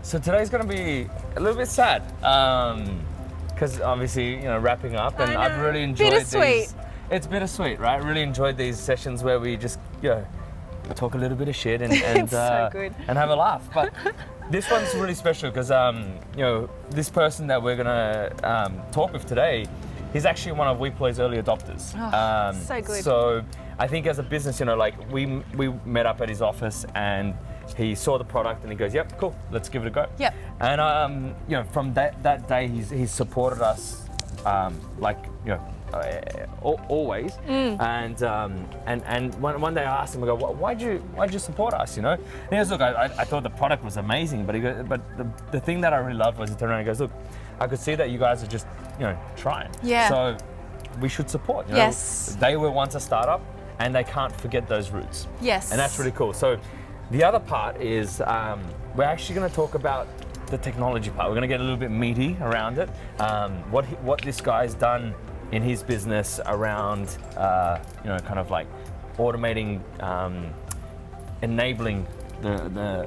So today's going to be a little bit sad, because obviously, wrapping up, and I've really enjoyed these. It's bittersweet, right? Really enjoyed these sessions where we just, talk a little bit of shit and so good. and have a laugh. But this one's really special because, this person that we're going to talk with today, he's actually one of Weploy's early adopters. So good. So I think as a business, we met up at his office and he saw the product and he goes, "Yep, cool, let's give it a go." Yep. And from that day, he's supported us, always. And one day I asked him, I go, "Why'd you support us?" And he goes, "Look, I thought the product was amazing, but the thing that I really loved was he turned around and goes, look, I could see that you guys are just trying. Yeah. So we should support. Yes. They were once a startup, and they can't forget those roots. Yes. And that's really cool. So the other part is we're actually going to talk about the technology part. We're going to get a little bit meaty around it. What this guy's done in his business around, kind of like automating, enabling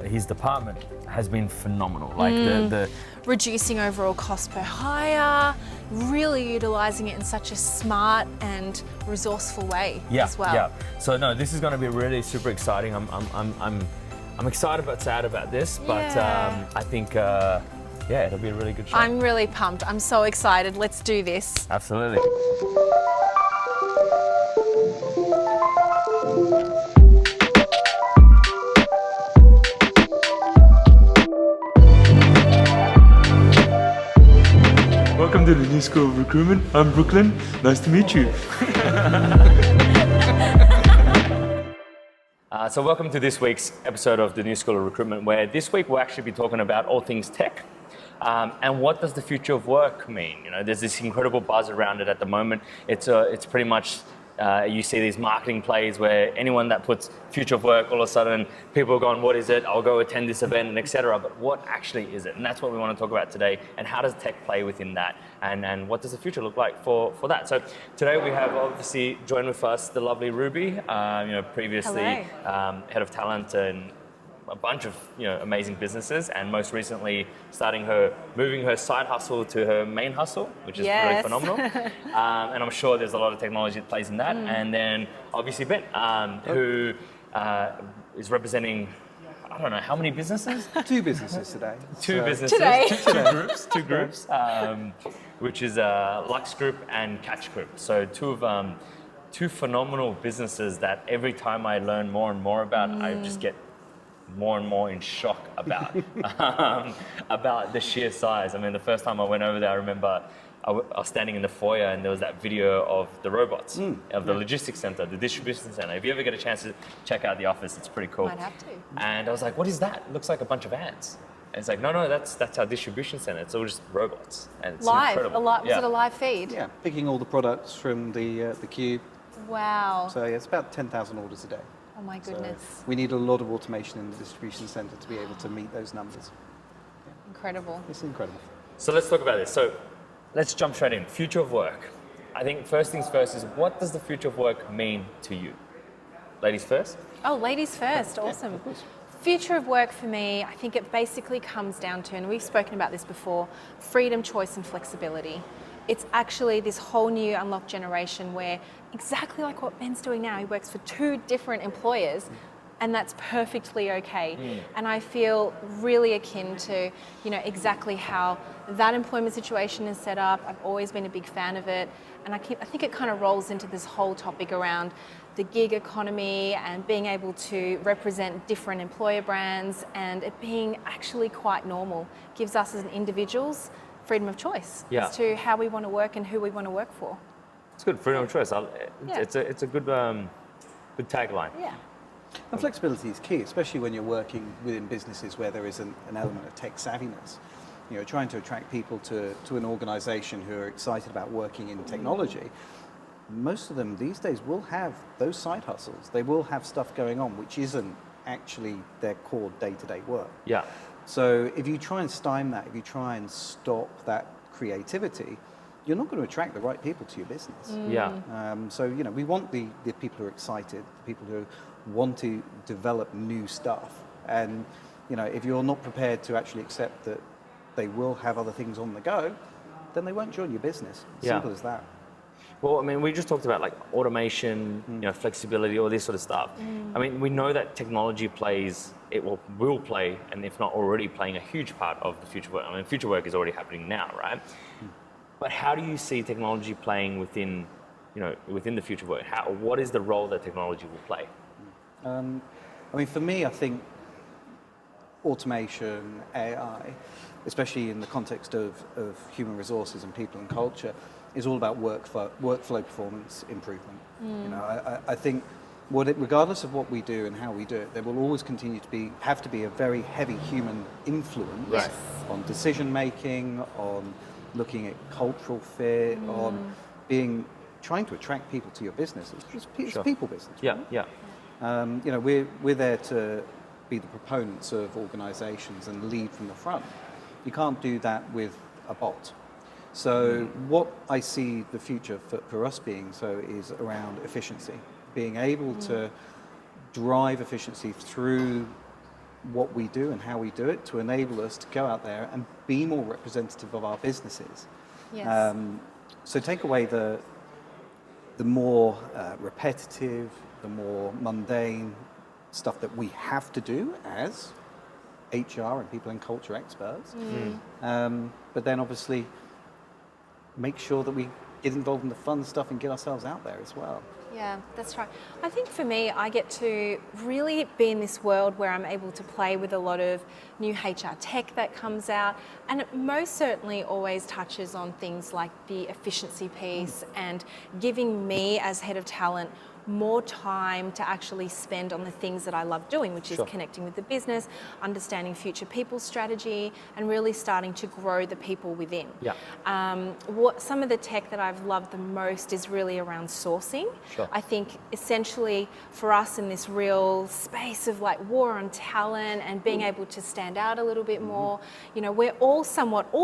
his department has been phenomenal. Like the reducing overall cost per hire, really utilizing it in such a smart and resourceful way as well. Yeah. So no, this is going to be really super exciting. I'm excited but sad about this, but I think it'll be a really good show. I'm really pumped. I'm so excited. Let's do this. Absolutely. Welcome to the new School of Recruitment. I'm Brooklyn. Nice to meet you. So welcome to this week's episode of the new School of Recruitment, where this week we'll actually be talking about all things tech. And what does the future of work mean? There's this incredible buzz around it at the moment. It's pretty much, you see these marketing plays where anyone that puts future of work, all of a sudden people are going, what is it? I'll go attend this event and etc. But what actually is it? And that's what we want to talk about today. And how does tech play within that? And what does the future look like for that? So today we have obviously joined with us the lovely Ruby, previously head of talent and a bunch of amazing businesses, and most recently moving her side hustle to her main hustle, which is really phenomenal. And I'm sure there's a lot of technology that plays in that. And then obviously Ben, who is representing, I don't know how many businesses. Two businesses today. Two businesses. Two groups. Which is Lux Group and Catch Group. So two phenomenal businesses that every time I learn more and more about, I just get more and more in shock about about the sheer size. I mean, the first time I went over there, I remember I was standing in the foyer and there was that video of the robots of the logistics center, the distribution center. If you ever get a chance to check out the office, it's pretty cool. Might have to. And I was like, what is that? It looks like a bunch of ants. And it's like, no, that's our distribution center. It's all just robots. And it's Live. incredible. Was it a live feed? Yeah, picking all the products from the cube. Wow. So it's about 10,000 orders a day. Oh my goodness. So we need a lot of automation in the distribution center to be able to meet those numbers. Incredible. It's incredible. So let's talk about this. So let's jump straight in. Future of work. I think first things first is, what does the future of work mean to you? Ladies first? Oh, ladies first. Awesome. Of course. Future of work for me, I think it basically comes down to, and we've spoken about this before, freedom, choice, and flexibility. It's actually this whole new unlocked generation where, exactly like what Ben's doing now, he works for two different employers, and that's perfectly okay. And I feel really akin to, exactly how that employment situation is set up. I've always been a big fan of it, and I think it kind of rolls into this whole topic around the gig economy and being able to represent different employer brands, and it being actually quite normal. Gives us as individuals freedom of choice as to how we want to work and who we want to work for. It's good, freedom of choice. It's a good tagline. Yeah. And flexibility is key, especially when you're working within businesses where there is an element of tech savviness. Trying to attract people to an organization who are excited about working in technology. Most of them these days will have those side hustles. They will have stuff going on which isn't actually their core day-to-day work. Yeah. So if you try and stymie that, if you try and stop that creativity, you're not going to attract the right people to your business. Yeah. So we want the people who are excited, the people who want to develop new stuff. And if you're not prepared to actually accept that they will have other things on the go, then they won't join your business. Simple as that. Well, I mean, we just talked about like automation, flexibility, all this sort of stuff. I mean, we know that technology will play, and if not already playing, a huge part of the future work. I mean, future work is already happening now, right? But how do you see technology playing within the future work? What is the role that technology will play? I mean, for me, I think automation, AI, especially in the context of human resources and people and culture, is all about workflow performance improvement. I think regardless of what we do and how we do it, there will always continue to have to be a very heavy human influence on decision making, on looking at cultural fit, on trying to attract people to your business. It's people business. Right? We're there to be the proponents of organizations and lead from the front. You can't do that with a bot. So what I see the future for us being is around efficiency, being able to drive efficiency through what we do and how we do it to enable us to go out there and be more representative of our businesses. Yes. So take away the more repetitive, the more mundane stuff that we have to do as HR and people and culture experts. But then obviously make sure that we get involved in the fun stuff and get ourselves out there as well. Yeah, that's right. I think for me, I get to really be in this world where I'm able to play with a lot of new HR tech that comes out, and it most certainly always touches on things like the efficiency piece and giving me as head of talent more time to actually spend on the things that I love doing, which is connecting with the business, understanding future people strategy, and really starting to grow the people within. What some of the tech that I've loved the most is really around sourcing. I think essentially for us in this real space of like war on talent and being able to stand out a little bit more, we're all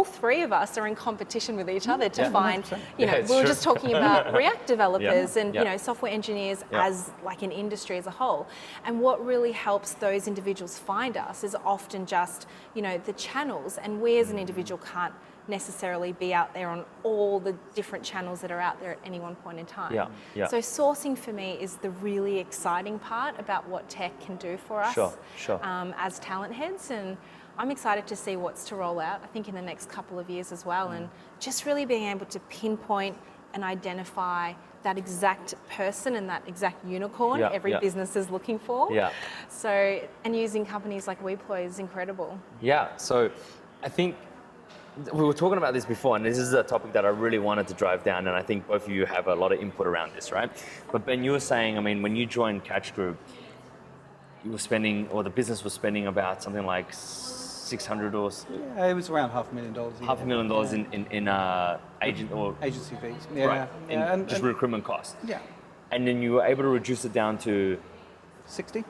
three of us are in competition with each other to find, we were just talking about React developers and software engineers as like an industry as a whole. And what really helps those individuals find us is often just, the channels, and we as an individual can't necessarily be out there on all the different channels that are out there at any one point in time. So sourcing for me is the really exciting part about what tech can do for us as talent heads, and I'm excited to see what's to roll out, I think, in the next couple of years as well, and just really being able to pinpoint and identify that exact person and that exact unicorn every business is looking for. So, and using companies like Weploy is incredible. So I think we were talking about this before, and this is a topic that I really wanted to drive down, and I think both of you have a lot of input around this, right? But Ben, you were saying, I mean, when you joined Catch Group, you were spending, or the business was spending about something like 600 or... Yeah, it was around $500,000 a year. $500,000 in agent or... agency fees. And just recruitment costs. Yeah. And then you were able to reduce it down to... 60?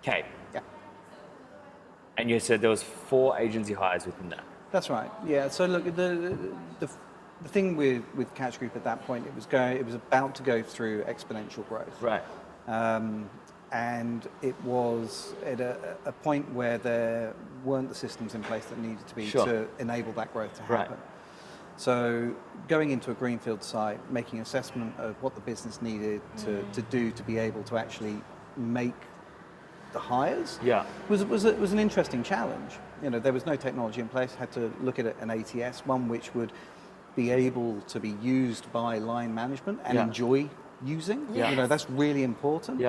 K. Yeah. And you said there was 4 agency hires within that. That's right. Yeah. So look, the thing with Catch Group at that point, it was about to go through exponential growth. Right. And it was at a point where there weren't the systems in place that needed to be to enable that growth to happen. Right. So going into a greenfield site, making assessment of what the business needed to do to be able to actually make the hires was an interesting challenge. There was no technology in place, had to look at an ATS, one which would be able to be used by line management and enjoy using. That's really important.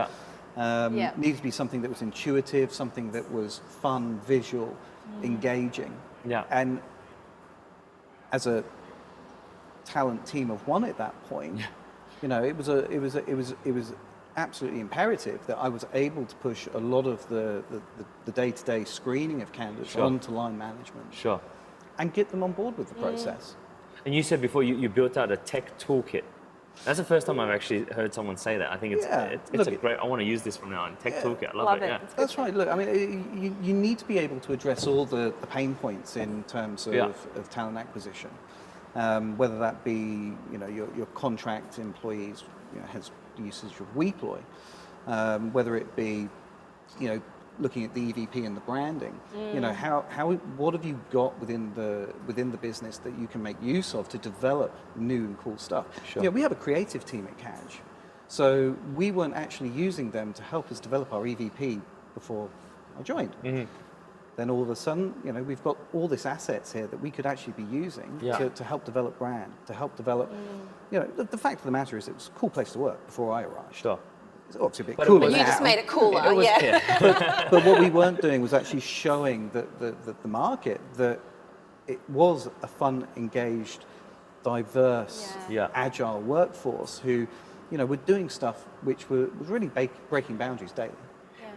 Needed to be something that was intuitive, something that was fun, visual, engaging. And as a talent team of one at that point, it was absolutely imperative that I was able to push a lot of the day-to-day screening of candidates onto line management. And get them on board with the process. And you said before you built out a tech toolkit. That's the first time I've actually heard someone say that. I think it's a great, I want to use this from now on. Tech toolkit, I love it. That's right. Look, I mean, you need to be able to address all the pain points in terms of talent acquisition. Whether that be, your contract employees, has usage of Weploy. Whether it be, looking at the EVP and the branding, you know, what have you got within the business that you can make use of to develop new and cool stuff? Sure. You know, we have a creative team at Catch, so we weren't actually using them to help us develop our EVP before I joined. Then all of a sudden, you know, we've got all this assets here that we could actually be using to help develop brand, to help develop, you know, the fact of the matter is it was a cool place to work before I arrived. Sure. It's obviously a bit But cooler But you now. just made it cooler, It was- yeah. But what we weren't doing was actually showing the market that it was a fun, engaged, diverse, agile workforce who, you know, were doing stuff which was really breaking boundaries daily.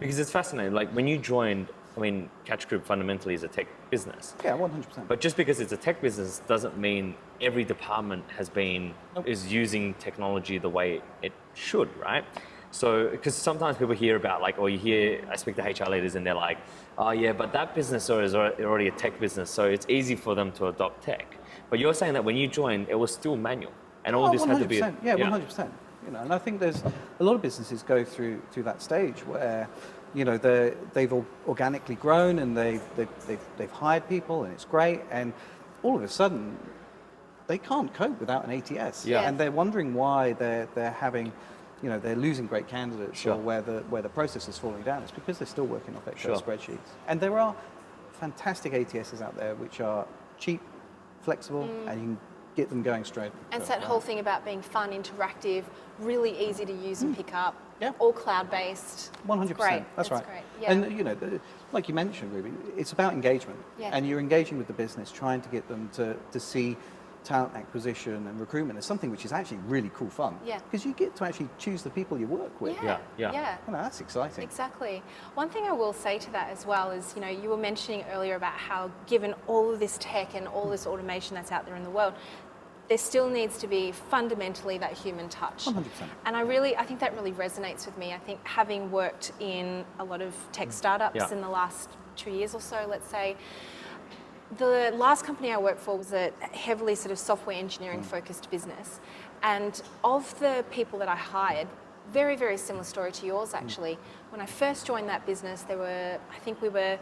Because it's fascinating. Like when you joined, I mean, Catch Group fundamentally is a tech business. Yeah, 100%. But just because it's a tech business doesn't mean every department is using technology the way it should, right? So, because sometimes people hear about I speak to HR leaders and they're like, oh yeah, but that business is already a tech business, so it's easy for them to adopt tech. But you're saying that when you joined, it was still manual, and all this had to be. 100%. You know, and I think there's a lot of businesses go through that stage where, you know, they've organically grown and they've hired people and it's great, and all of a sudden they can't cope without an ATS, and they're wondering why they're having, you know, they're losing great candidates or where the process is falling down. It's because they're still working off Excel spreadsheets. And there are fantastic ATSs out there which are cheap, flexible, and you can get them going straight. And it's that whole thing about being fun, interactive, really easy to use and pick up, all cloud-based. 100%. Great. That's right. Great. Yeah. And you know, like you mentioned, Ruby, it's about engagement. Yeah. And you're engaging with the business, trying to get them to see talent acquisition and recruitment as something which is actually really cool fun. Yeah. Because you get to actually choose the people you work with. Yeah. You know, that's exciting. Exactly. One thing I will say to that as well is, you know, you were mentioning earlier about how given all of this tech and all this automation that's out there in the world, there still needs to be fundamentally that human touch. 100%. And I think that really resonates with me. I think having worked in a lot of tech startups in the last 2 years or so, let's say, the last company I worked for was a heavily sort of software engineering focused business. And of the people that I hired, very, very similar story to yours actually. When I first joined that business, we were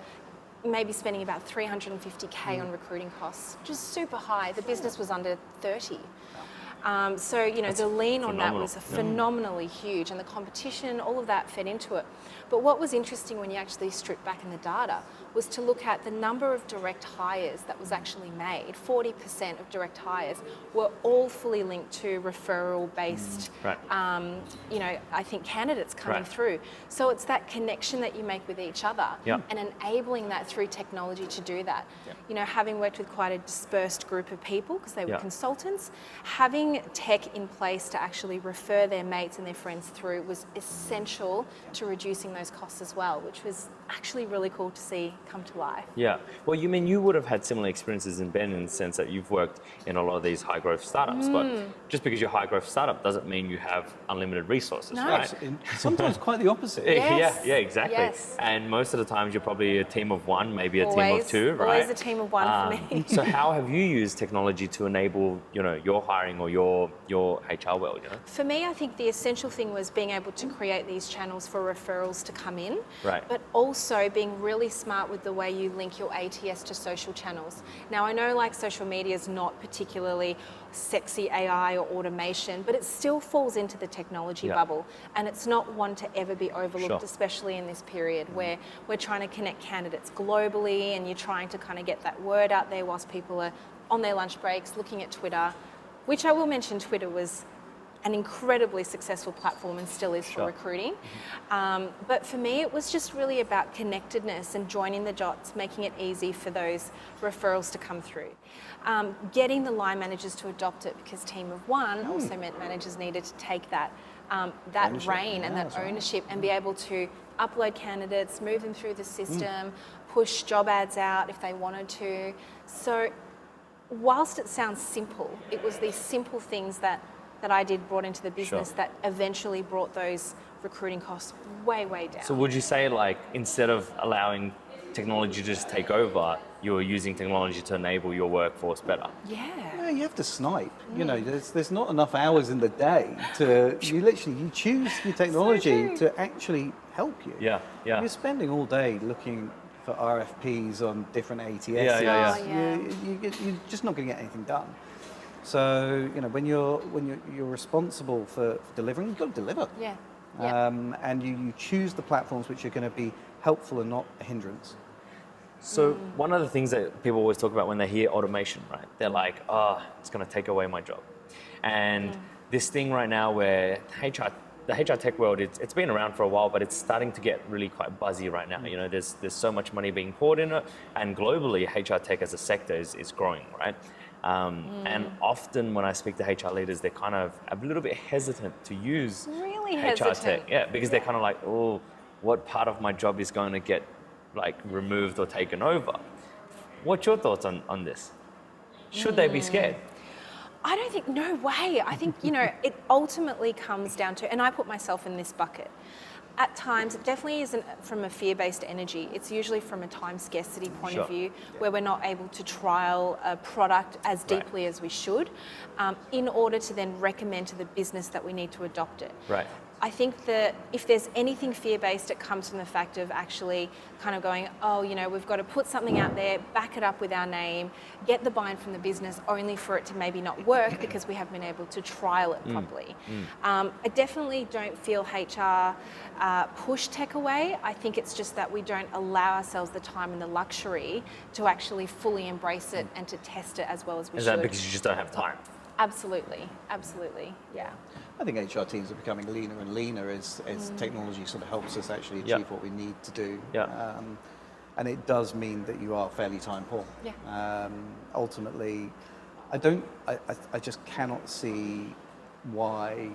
maybe spending about $350K on recruiting costs, which is super high. The business was under 30. So, you know, That's the lean on that phenomenal. was phenomenally huge, and the competition, all of that fed into it. But what was interesting when you actually stripped back in the data was to look at the number of direct hires that was actually made. 40% of direct hires were all fully linked to referral-based, you know, I think candidates coming through. So it's that connection that you make with each other and enabling that through technology to do that. You know, having worked with quite a dispersed group of people because they were consultants, having tech in place to actually refer their mates and their friends through was essential to reducing those costs as well, which was actually really cool to see come to life. Yeah. Well, you would have had similar experiences in Ben in the sense that you've worked in a lot of these high growth startups, but just because you're a high growth startup doesn't mean you have unlimited resources, right? Sometimes quite the opposite. Yeah, exactly. Yes. And most of the times you're probably a team of one, maybe a team of two, right? Always a team of one for me. So how have you used technology to enable, you know, your hiring or your HR world, you know? For me, I think the essential thing was being able to create these channels for referrals to come in, but also being really smart with the way you link your ATS to social channels. Now, I know like social media is not particularly sexy AI or automation, but it still falls into the technology bubble, and it's not one to ever be overlooked, especially in this period where we're trying to connect candidates globally and you're trying to kind of get that word out there whilst people are on their lunch breaks looking at Twitter, which I will mention Twitter was an incredibly successful platform and still is for recruiting. But for me, it was just really about connectedness and joining the dots, making it easy for those referrals to come through. Getting the line managers to adopt it, because team of one also meant managers needed to take that reign and that ownership and be able to upload candidates, move them through the system, push job ads out if they wanted to. So whilst it sounds simple, it was these simple things that I brought into the business that eventually brought those recruiting costs way, way down. So would you say, like, instead of allowing technology to just take over, you're using technology to enable your workforce better. Yeah. You have to snipe. You know, there's not enough hours in the day to you choose your technology true. to actually help you. Yeah, yeah. You're spending all day looking for RFPs on different ATSs. Yeah. Oh, yeah. You're just not going to get anything done. So you know when you're responsible for delivering, you've got to deliver. Yeah. And you choose the platforms which are going to be helpful and not a hindrance. So one of the things that people always talk about when they hear automation, right? They're like, oh, it's going to take away my job. And this thing right now where the HR tech world, it's been around for a while, but it's starting to get really quite buzzy right now. You know, there's so much money being poured in it, and globally, HR tech as a sector is growing, right? And often when I speak to HR leaders, they're kind of a little bit hesitant to use Really HR hesitant. tech. Yeah, because they're kind of like, oh, what part of my job is going to get like removed or taken over? What's your thoughts on this? Should they be scared? I don't think, no way. I think, you know, it ultimately comes down to, and I put myself in this bucket. At times, it definitely isn't from a fear-based energy. It's usually from a time scarcity point of Sure. view, where we're not able to trial a product as deeply as we should, in order to then recommend to the business that we need to adopt it. Right. I think that if there's anything fear-based, it comes from the fact of actually kind of going, oh, you know, we've got to put something out there, back it up with our name, get the buy-in from the business, only for it to maybe not work because we haven't been able to trial it properly. I definitely don't feel HR push tech away. I think it's just that we don't allow ourselves the time and the luxury to actually fully embrace it and to test it as well as we Is should. that because you just don't have time? Absolutely, yeah. I think HR teams are becoming leaner and leaner as technology sort of helps us actually achieve what we need to do. Yeah. And it does mean that you are fairly time poor. Yeah. Ultimately, I just cannot see why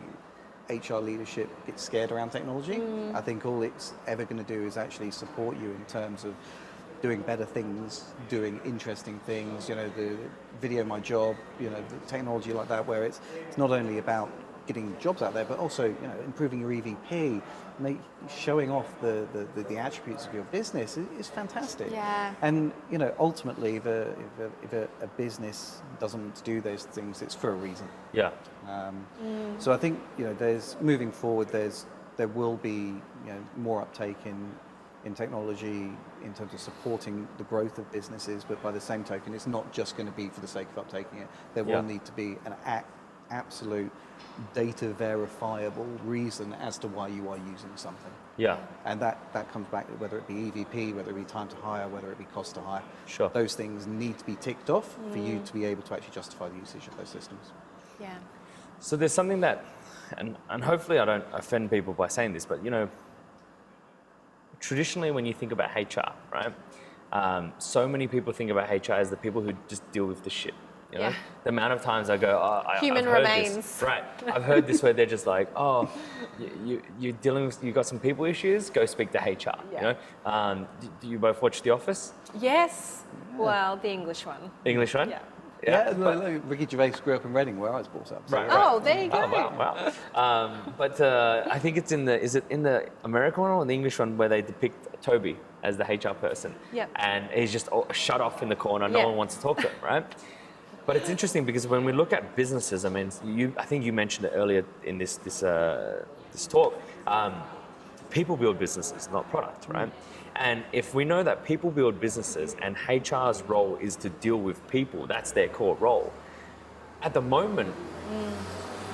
HR leadership gets scared around technology. I think all it's ever going to do is actually support you in terms of doing better things, doing interesting things, you know, the video my job, you know, the technology like that, where it's not only about getting jobs out there, but also, you know, improving your EVP, showing off the attributes of your business is fantastic. Yeah. And, you know, ultimately, if a business doesn't do those things, it's for a reason. Yeah. So I think, you know, moving forward, there will be, you know, more uptake in technology in terms of supporting the growth of businesses, but by the same token, it's not just going to be for the sake of uptaking it. There will need to be an absolute data verifiable reason as to why you are using something. Yeah. And that comes back, whether it be EVP, whether it be time to hire, whether it be cost to hire. Sure. Those things need to be ticked off for you to be able to actually justify the usage of those systems. Yeah. So there's something that, and hopefully I don't offend people by saying this, but you know, traditionally when you think about HR, right, so many people think about HR as the people who just deal with the shit. You know? Yeah. The amount of times I go, Human I've heard remains. this. Right. I've heard this where they're just like, oh, you're dealing with, you got some people issues, go speak to HR. Yeah. You know? Do you both watch The Office? Yes. Well, the English one. The English one? Yeah. Yeah, Ricky Gervais grew up in Reading, where I was brought up. So Right. Oh, there you go. Oh, wow. But I think it's is it in the American one or the English one where they depict Toby as the HR person? Yep. And he's just shut off in the corner, no Yeah. one wants to talk to him, right? But it's interesting because when we look at businesses, I mean, I think you mentioned it earlier in this talk, people build businesses, not products, right? And if we know that people build businesses and HR's role is to deal with people, that's their core role. At the moment,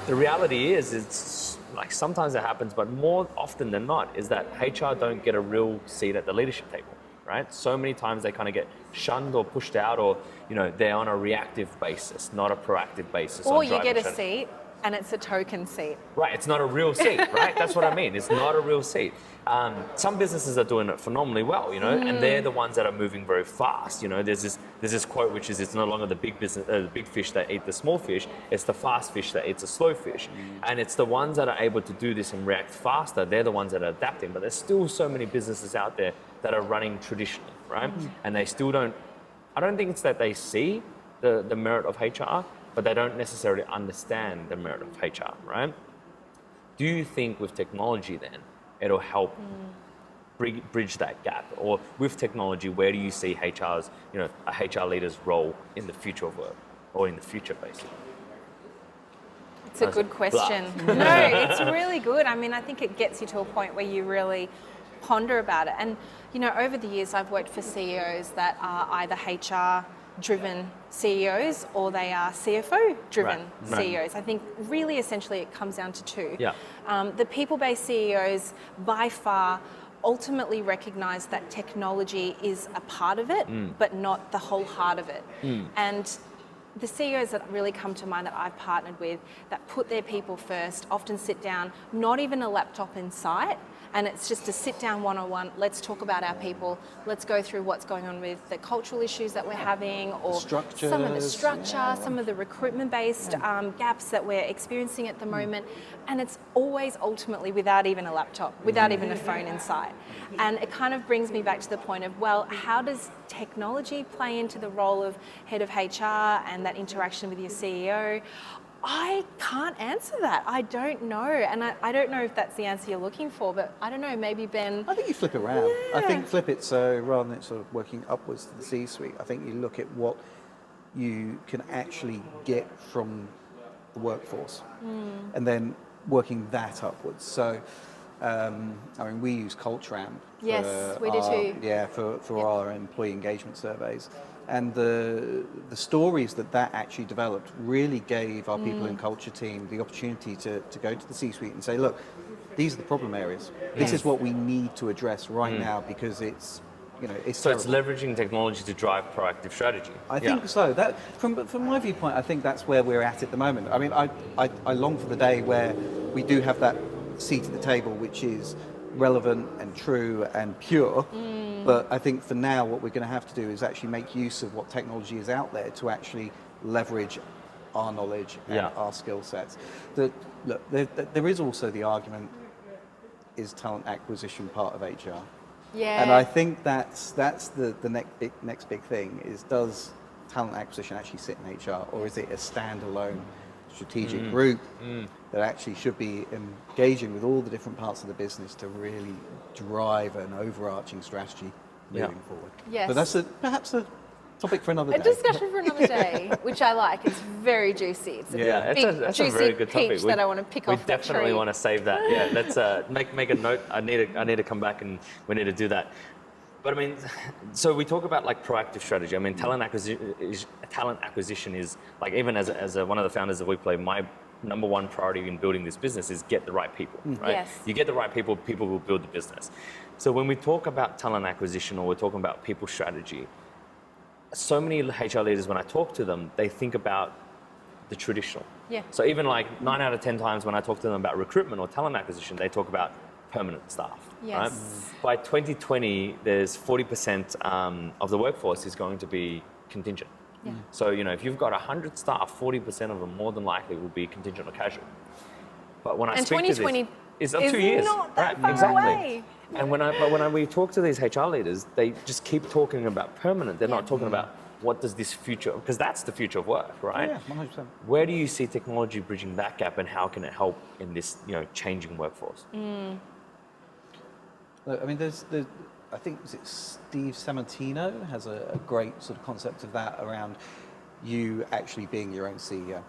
the reality is it's like sometimes it happens, but more often than not is that HR don't get a real seat at the leadership table, right? So many times they kind of get shunned or pushed out, or you know, they're on a reactive basis, not a proactive basis. Or on you driving get a shit. seat and it's a token seat. Right, it's not a real seat, right? That's what I mean. It's not a real seat. Some businesses are doing it phenomenally well, you know, and they're the ones that are moving very fast. You know, there's this quote which is, it's no longer the big fish that eat the small fish, it's the fast fish that eats the slow fish. And it's the ones that are able to do this and react faster, they're the ones that are adapting. But there's still so many businesses out there that are running traditionally, right? And they still don't, I don't think it's that they see the merit of HR, but they don't necessarily understand the merit of HR, right? Do you think with technology then, it'll help bridge that gap? Or with technology, where do you see HR's, a HR leader's role in the future of work, or in the future, basically? It's a good question. No, it's really good. I mean, I think it gets you to a point where you really ponder about it. And, over the years, I've worked for CEOs that are either HR-driven CEOs or they are CFO-driven CEOs. I think really essentially it comes down to two. Yeah. The people-based CEOs by far ultimately recognise that technology is a part of it, but not the whole heart of it. And the CEOs that really come to mind that I've partnered with that put their people first often sit down, not even a laptop in sight, and it's just a sit down one-on-one, let's talk about our people, let's go through what's going on with the cultural issues that we're having, or some of the structure, some of the recruitment-based gaps that we're experiencing at the moment, and it's always ultimately without even a laptop, without even a phone in sight. And it kind of brings me back to the point of, well, how does technology play into the role of head of HR and that interaction with your CEO? I can't answer that. I don't know. And I don't know if that's the answer you're looking for, but I don't know, maybe Ben... I think you flip it around. Yeah. I think flip it so rather than it sort of working upwards to the C-suite, I think you look at what you can actually get from the workforce and then working that upwards. So, we use CultureAmp. Yes, we do too. Yeah, for our employee engagement surveys. And the stories that actually developed really gave our people in culture team the opportunity to go to the C-suite and say, look, these are the problem areas. This is what we need to address right now because it's, it's So terrible. it's leveraging technology to drive proactive strategy. I think so. That, from my viewpoint, I think that's where we're at the moment. I mean, I long for the day where we do have that seat at the table, which is relevant and true and pure. But I think for now, what we're going to have to do is actually make use of what technology is out there to actually leverage our knowledge and our skill sets. Look, there is also the argument, is talent acquisition part of HR? Yeah. And I think that's the next big thing is, does talent acquisition actually sit in HR, or is it a standalone strategic group that actually should be engaging with all the different parts of the business to really drive an overarching strategy moving forward? Yes. But that's perhaps a topic for another day. A discussion for another day, which I like. It's very juicy. It's a big, that's juicy a very good topic. peach that I want to pick off. We definitely want to save that. Yeah, let's make a note. I need to come back and we need to do that. But I mean, so we talk about like proactive strategy. I mean, talent acquisition is like, even as one of the founders of Weploy, my number one priority in building this business is get the right people, right? Yes. You get the right people, people will build the business. So when we talk about talent acquisition, or we're talking about people strategy, so many HR leaders, when I talk to them, they think about the traditional. Yeah. So even like 9 out of 10 times when I talk to them about recruitment or talent acquisition, they talk about permanent staff. Yes. Right? By 2020, there's 40% of the workforce is going to be contingent. Yeah. So, if you've got 100 staff, 40% of them more than likely will be contingent or casual. But when I And speak 2020 to this, it's is 2 years. not that right? far Exactly. away. And when we talk to these HR leaders, they just keep talking about permanent. They're not talking about what does this future, because that's the future of work, right? Yeah, 100%. Where do you see technology bridging that gap, and how can it help in this, changing workforce? Look, I mean, I think Steve Sammartino has a great sort of concept of that around you actually being your own CEO,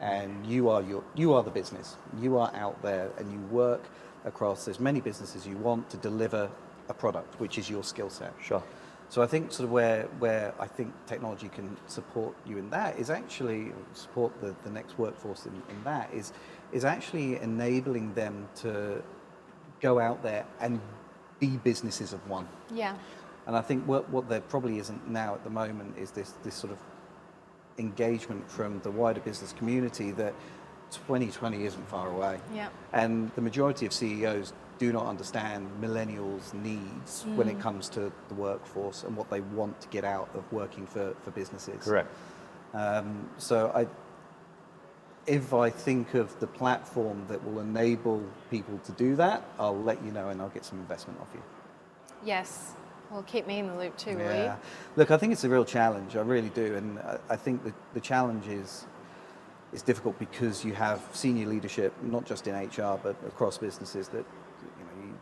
and you are the business. You are out there and you work across as many businesses you want to deliver a product, which is your skill set. Sure. So I think sort of where I think technology can support you in that is actually support the next workforce in that is actually enabling them to go out there and be businesses of one. Yeah. And I think what there probably isn't now at the moment is this sort of engagement from the wider business community that 2020 isn't far away. Yeah. And the majority of CEOs do not understand millennials' needs when it comes to the workforce and what they want to get out of working for businesses. Correct. So if I think of the platform that will enable people to do that, I'll let you know and I'll get some investment off you. Yes. Well, keep me in the loop too, will you? Look, I think it's a real challenge. I really do. And I think the challenge is difficult because you have senior leadership, not just in HR, but across businesses that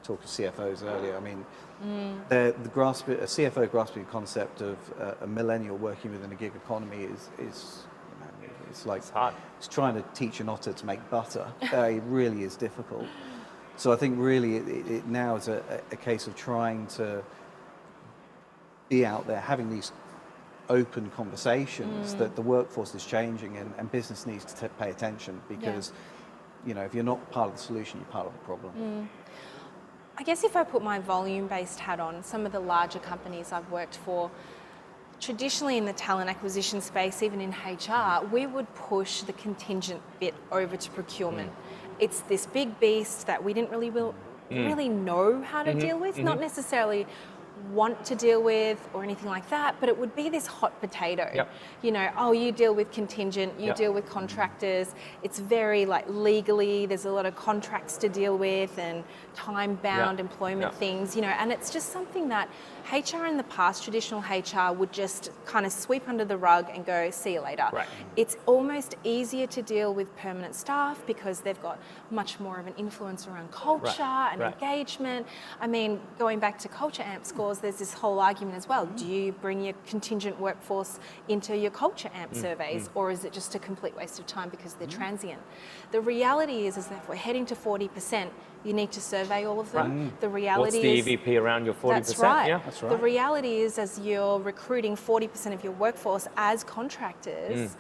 talk to CFOs earlier. I mean, the a CFO grasping the concept of a millennial working within a gig economy is it's like It's hard. it's trying to teach an otter to make butter. It really is difficult. So I think really it now is a case of trying to be out there, having these open conversations that the workforce is changing and business needs to pay attention because, you know, if you're not part of the solution, you're part of the problem. I guess if I put my volume-based hat on, some of the larger companies I've worked for, traditionally in the talent acquisition space, even in HR, we would push the contingent bit over to procurement. It's this big beast that we didn't really know how to deal with, not necessarily want to deal with or anything like that, but it would be this hot potato. Yep. You know, oh, you deal with contingent, you deal with contractors. It's very like legally, there's a lot of contracts to deal with and time-bound employment things, you know, and it's just something that HR in the past, traditional HR, would just kind of sweep under the rug and go, see you later. Right. It's almost easier to deal with permanent staff because they've got much more of an influence around culture and engagement. I mean, going back to culture amp scores, there's this whole argument as well. Do you bring your contingent workforce into your culture amp surveys, or is it just a complete waste of time because they're transient? The reality is that if we're heading to 40%, you need to survey all of them. The reality What's the EVP around your 40%? That's right. Yeah. That's right. The reality is, as you're recruiting 40% of your workforce as contractors,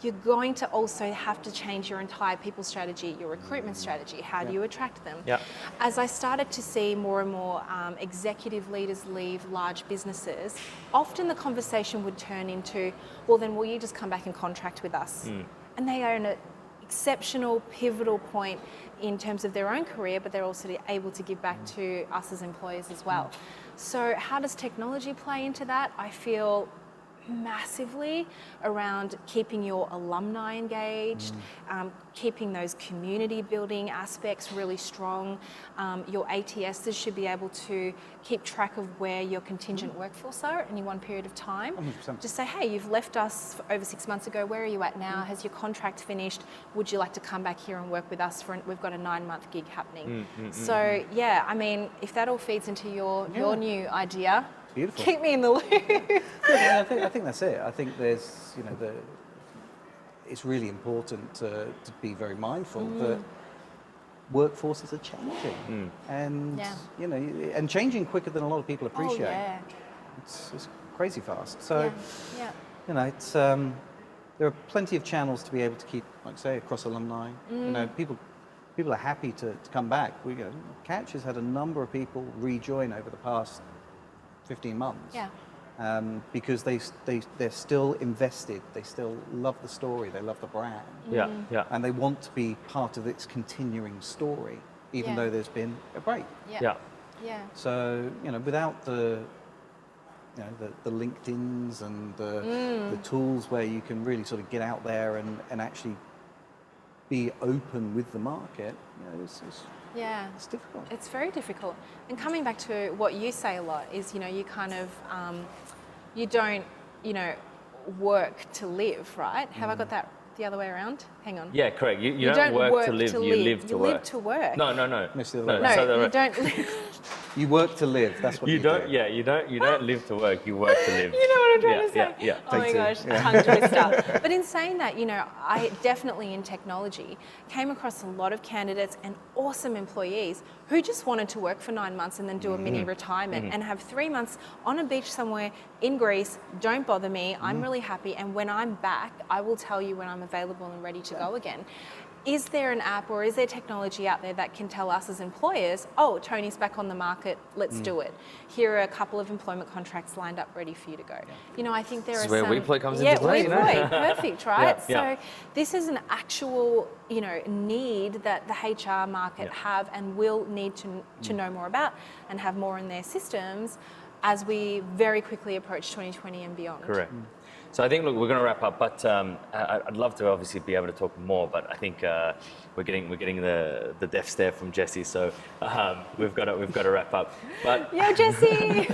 you're going to also have to change your entire people strategy, your recruitment strategy. How do you attract them? Yeah. As I started to see more and more executive leaders leave large businesses, often the conversation would turn into, well, then will you just come back and contract with us? And they are in an exceptional, pivotal point in terms of their own career, but they're also able to give back to us as employers as well. So how does technology play into that? I feel massively around keeping your alumni engaged, keeping those community building aspects really strong. Your ATSs should be able to keep track of where your contingent workforce are at any one period of time. 100%. Just say, hey, you've left us over 6 months ago, where are you at now? Has your contract finished? Would you like to come back here and work with us we've got a 9-month gig happening. So yeah, I mean, if that all feeds into your new idea, Beautiful. keep me in the loop. Yeah, I think that's it. I think there's, you know, it's really important to be very mindful that workforces are changing, and you know, and changing quicker than a lot of people appreciate. Oh, yeah. It's crazy fast. So, Yeah. you know, it's there are plenty of channels to be able to keep, like I say, across alumni. You know, people are happy to come back. You know, Catch has had a number of people rejoin over the past 15 months. Yeah. Because they're still invested, they still love the story, they love the brand, and they want to be part of its continuing story, even though there's been a break. Yeah. So, you know, without the LinkedIns and the tools where you can really sort of get out there and actually be open with the market, you know, it's difficult. It's very difficult. And coming back to what you say a lot is, you know, you kind of, you don't, you know, work to live, right? Have I got that the other way around? Hang on. Yeah, correct. You don't work to live, you live to work. You live to work. No. It's the other No, way No, around. so you don't live. You work to live, that's what you do. Yeah, you don't live to work, you work to live. You know what I'm trying to say? Yeah. Oh my gosh, tongue twister. But in saying that, you know, I definitely in technology came across a lot of candidates and awesome employees who just wanted to work for 9 months and then do a mini retirement and have 3 months on a beach somewhere in Greece. Don't bother me. I'm really happy. And when I'm back, I will tell you when I'm available and ready to go again. Is there an app or is there technology out there that can tell us as employers, oh, Tony's back on the market, let's do it. Here are a couple of employment contracts lined up ready for you to go. You know, I think there This are is some... where Weploy comes into play, you know? Weploy, perfect, right? Yeah. So this is an actual, you know, need that the HR market have and will need to know more about and have more in their systems as we very quickly approach 2020 and beyond. Correct. So I think, look, we're going to wrap up, but I'd love to obviously be able to talk more, but I think we're getting the death stare from Jessie, so we've got to wrap up. But Yo, Jessie!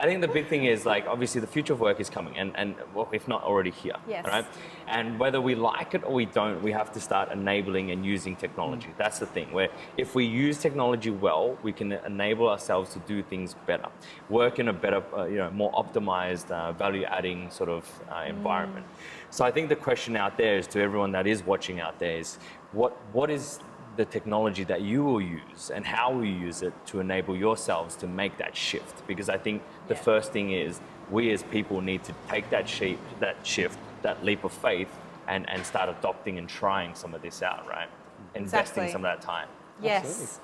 I think the big thing is like obviously the future of work is coming, and well, if not already here, Yes. right? And whether we like it or we don't, we have to start enabling and using technology. That's the thing. Where if we use technology well, we can enable ourselves to do things better, work in a better, more optimized, value-adding sort of environment. So I think the question out there is to everyone that is watching out there is what is the technology that you will use and how will you use it to enable yourselves to make that shift? Because I think the first thing is we as people need to take that shift, that leap of faith and start adopting and trying some of this out, right? Investing some of that time. Yes. Absolutely.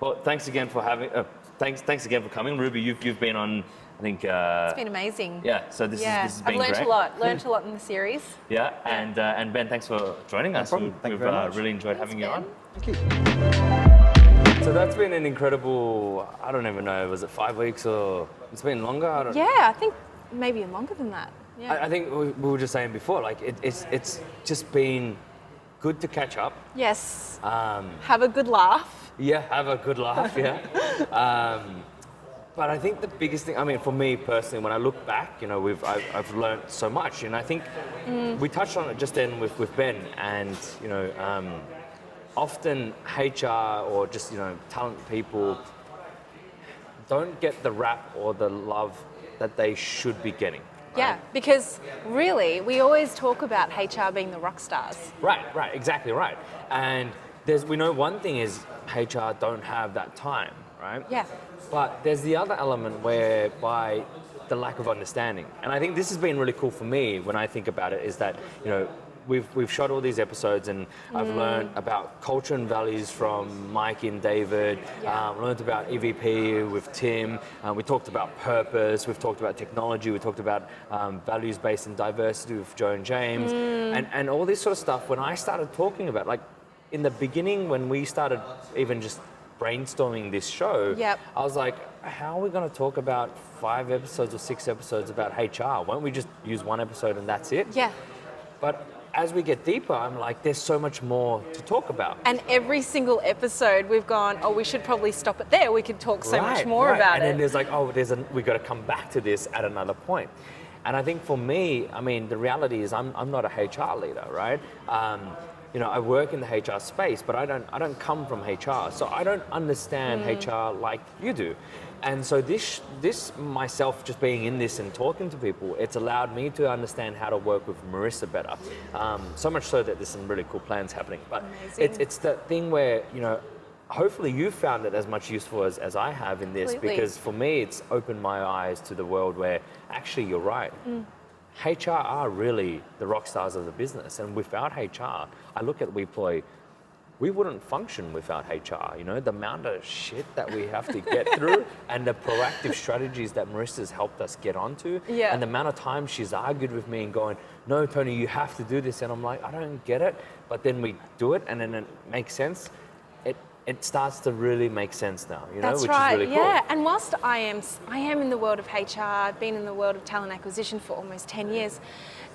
Well, thanks again for thanks again for coming. Ruby, you've been on, I think... It's been amazing. Yeah, so this has been great. I've learned a lot in the series. Yeah, and Ben, thanks for joining us. problem. Thank you very much. Really enjoyed having you on. Thank you. So that's been an incredible, I don't even know, was it 5 weeks or it's been longer? I don't Yeah, I think maybe longer than that. Yeah. I think we were just saying before, like it's just been good to catch up. Yes. Have a good laugh. Yeah, have a good laugh, yeah. But I think the biggest thing, I mean, for me personally, when I look back, I've learned so much, and I think we touched on it just then with Ben, and often HR or just talent people don't get the rap or the love that they should be getting. Right? Yeah, because really, we always talk about HR being the rock stars. Right, exactly right. And we know one thing is HR don't have that time, right? Yeah. But there's the other element whereby the lack of understanding. And I think this has been really cool for me when I think about it is that, we've shot all these episodes and I've learned about culture and values from Mike and David, learned about EVP with Tim, we talked about purpose, we've talked about technology, we talked about values-based and diversity with Joe and James, and all this sort of stuff. When I started talking about, like in the beginning when we started even just brainstorming this show, I was like, how are we going to talk about 5 episodes or 6 episodes about HR? Won't we just use 1 episode and that's it? Yeah. But as we get deeper, I'm like, there's so much more to talk about. And every single episode we've gone, we should probably stop it there. We could talk so much more about and it. then there's like, we got to come back to this at another point. And I think for me, I mean, the reality is I'm not a HR leader, right? I work in the HR space, but I don't come from HR, so I don't understand HR like you do. And so this myself just being in this and talking to people, it's allowed me to understand how to work with Marissa better. So much so that there's some really cool plans happening. But it's that thing where, hopefully you found it as much useful as I have in this, because for me, it's opened my eyes to the world where actually you're right. HR are really the rock stars of the business. And without HR, I look at Weploy, we wouldn't function without HR. The amount of shit that we have to get through and the proactive strategies that Marissa's helped us get onto, and the amount of time she's argued with me and going, no, Tony, you have to do this. And I'm like, I don't get it. But then we do it and then it makes sense. It starts to really make sense now, That's which right. is really cool. Yeah, and whilst I am in the world of HR, I've been in the world of talent acquisition for almost 10 years,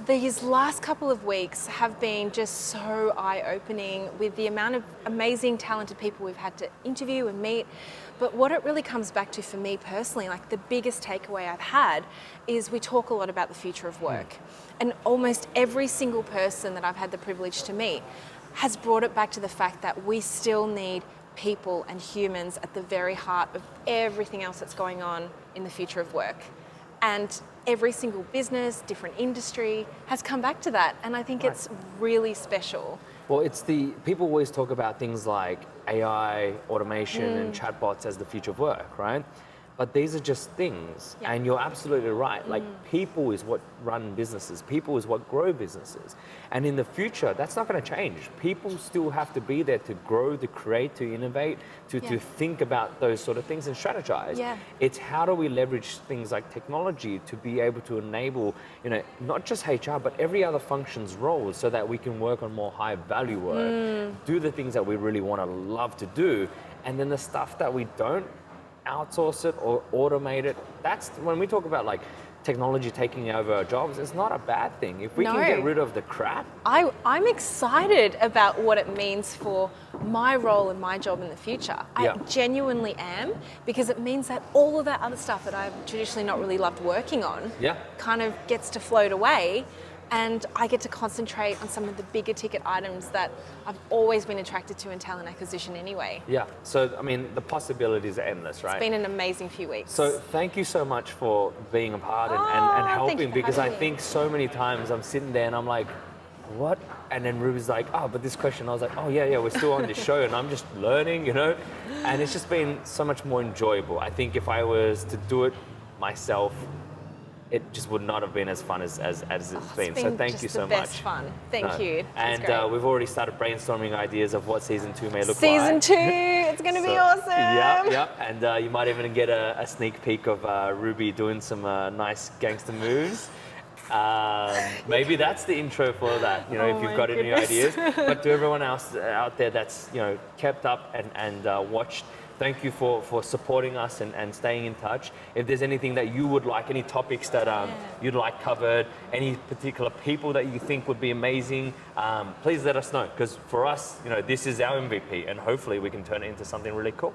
these last couple of weeks have been just so eye-opening with the amount of amazing, talented people we've had to interview and meet. But what it really comes back to for me personally, like the biggest takeaway I've had is we talk a lot about the future of work. And almost every single person that I've had the privilege to meet has brought it back to the fact that we still need people and humans at the very heart of everything else that's going on in the future of work. And every single business, different industry has come back to that. And I think it's really special. Well, people always talk about things like AI, automation, and chatbots as the future of work, right? But these are just things, and you're absolutely right. Like, people is what run businesses. People is what grow businesses. And in the future, that's not going to change. People still have to be there to grow, to create, to innovate, to think about those sort of things and strategize. Yeah. It's how do we leverage things like technology to be able to enable, not just HR, but every other function's roles so that we can work on more high value work, do the things that we really want to love to do, and then the stuff that we don't, outsource it or automate it. That's when we talk about like technology taking over our jobs, it's not a bad thing. If we can get rid of the crap. I'm excited about what it means for my role and my job in the future. Yeah. I genuinely am, because it means that all of that other stuff that I've traditionally not really loved working on Yeah. kind of gets to float away, and I get to concentrate on some of the bigger ticket items that I've always been attracted to in talent acquisition anyway. Yeah. So, I mean, the possibilities are endless, right? It's been an amazing few weeks. So thank you so much for being a part and Thank you helping, for because I having me. think so many times I'm sitting there and I'm like, what? And then Ruby's like, oh, but this question. I was like, oh, yeah, we're still on the show and I'm just learning, you know? And it's just been so much more enjoyable. I think if I was to do it myself, it just would not have been as fun as it's been. So thank you so much. It's been the best fun. Thank you. It's And great. we've already started brainstorming ideas of what season 2 may look like. Season 2, it's going to be awesome. Yeah. And you might even get a sneak peek of Ruby doing some nice gangster moves. Maybe that's the intro for that, you know, Oh if you've my got any goodness. ideas. But to everyone else out there that's, you know, kept up and watched, thank you for supporting us and staying in touch. If there's anything that you would like, any topics that you'd like covered, any particular people that you think would be amazing, please let us know. Because for us, you know, this is our MVP, and hopefully we can turn it into something really cool.